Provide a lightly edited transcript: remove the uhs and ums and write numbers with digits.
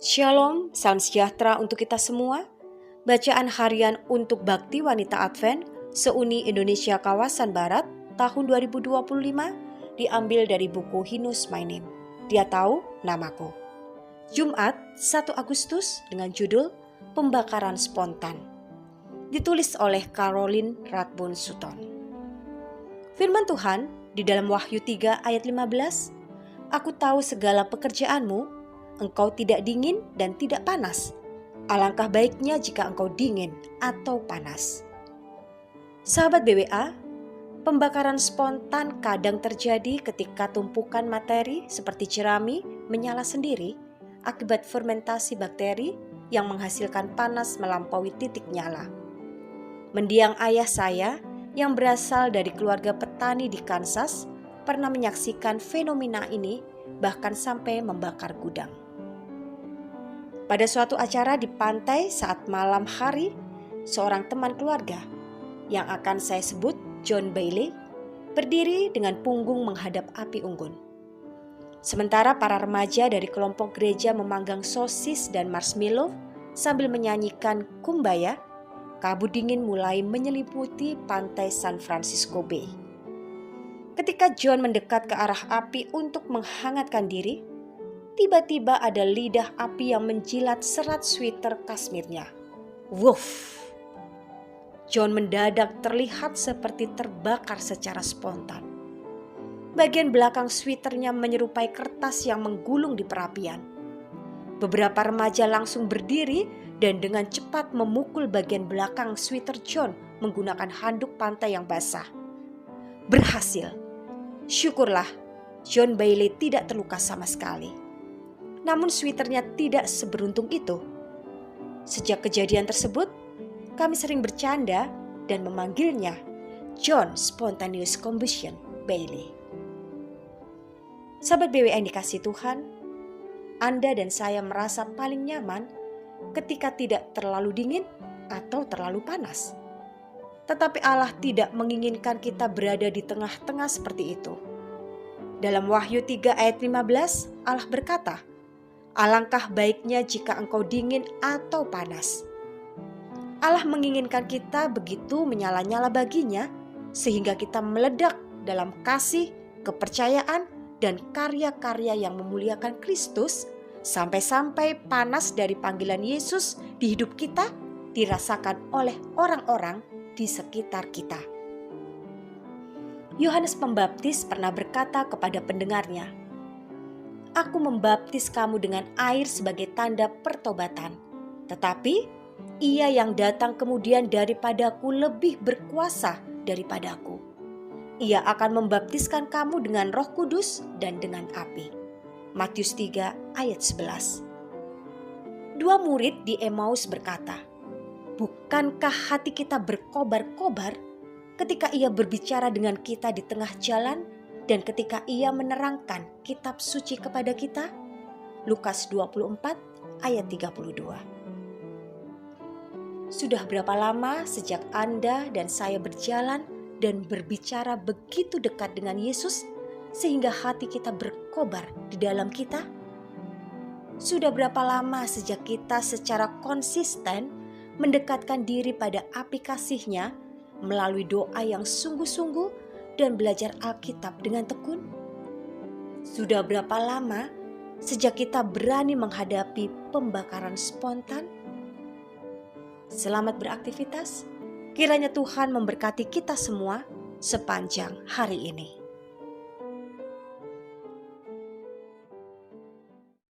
Shalom, salam sejahtera untuk kita semua. Bacaan harian untuk Bakti Wanita Advent Seuni Indonesia Kawasan Barat tahun 2025 diambil dari buku He Knows My Name. Dia tahu namaku. Jumat 1 Agustus dengan judul Pembakaran Spontan. Ditulis oleh Caroline Radbourne Sutton. Firman Tuhan di dalam Wahyu 3 ayat 15, Aku tahu segala pekerjaanmu, engkau tidak dingin dan tidak panas. Alangkah baiknya jika engkau dingin atau panas. Sahabat BWA, pembakaran spontan kadang terjadi ketika tumpukan materi seperti jerami menyala sendiri akibat fermentasi bakteri yang menghasilkan panas melampaui titik nyala. Mendiang ayah saya yang berasal dari keluarga petani di Kansas pernah menyaksikan fenomena ini bahkan sampai membakar gudang. Pada suatu acara di pantai saat malam hari, seorang teman keluarga yang akan saya sebut John Bailey berdiri dengan punggung menghadap api unggun. Sementara para remaja dari kelompok gereja memanggang sosis dan marshmallow sambil menyanyikan Kumbaya, kabut dingin mulai menyelimuti pantai San Francisco Bay. Ketika John mendekat ke arah api untuk menghangatkan diri, tiba-tiba ada lidah api yang menjilat serat sweater kasmirnya. Wuff! John mendadak terlihat seperti terbakar secara spontan. Bagian belakang sweaternya menyerupai kertas yang menggulung di perapian. Beberapa remaja langsung berdiri dan dengan cepat memukul bagian belakang sweater John menggunakan handuk pantai yang basah. Berhasil. Syukurlah, John Bailey tidak terluka sama sekali. Namun sweaternya tidak seberuntung itu. Sejak kejadian tersebut, kami sering bercanda dan memanggilnya John Spontaneous Combustion Bailey. Sahabat BWA yang dikasihi Tuhan, Anda dan saya merasa paling nyaman ketika tidak terlalu dingin atau terlalu panas. Tetapi Allah tidak menginginkan kita berada di tengah-tengah seperti itu. Dalam Wahyu 3 ayat 15, Allah berkata, Alangkah baiknya jika engkau dingin atau panas. Allah menginginkan kita begitu menyala-nyala baginya, sehingga kita meledak dalam kasih, kepercayaan, dan karya-karya yang memuliakan Kristus, sampai-sampai panas dari panggilan Yesus di hidup kita dirasakan oleh orang-orang di sekitar kita. Yohanes Pembaptis pernah berkata kepada pendengarnya, Aku membaptis kamu dengan air sebagai tanda pertobatan, tetapi Ia yang datang kemudian daripadaku lebih berkuasa daripadaku. Ia akan membaptiskan kamu dengan Roh Kudus dan dengan api. Matius 3 ayat 11. Dua murid di Emmaus berkata, Bukankah hati kita berkobar-kobar ketika Ia berbicara dengan kita di tengah jalan dan ketika Ia menerangkan kitab suci kepada kita? Lukas 24 ayat 32. Sudah berapa lama sejak Anda dan saya berjalan dan berbicara begitu dekat dengan Yesus sehingga hati kita berkobar di dalam kita? Sudah berapa lama sejak kita secara konsisten mendekatkan diri pada api kasih-Nya melalui doa yang sungguh-sungguh dan belajar Alkitab dengan tekun? Sudah berapa lama sejak kita berani menghadapi pembakaran spontan? Selamat beraktivitas. Kiranya Tuhan memberkati kita semua sepanjang hari ini.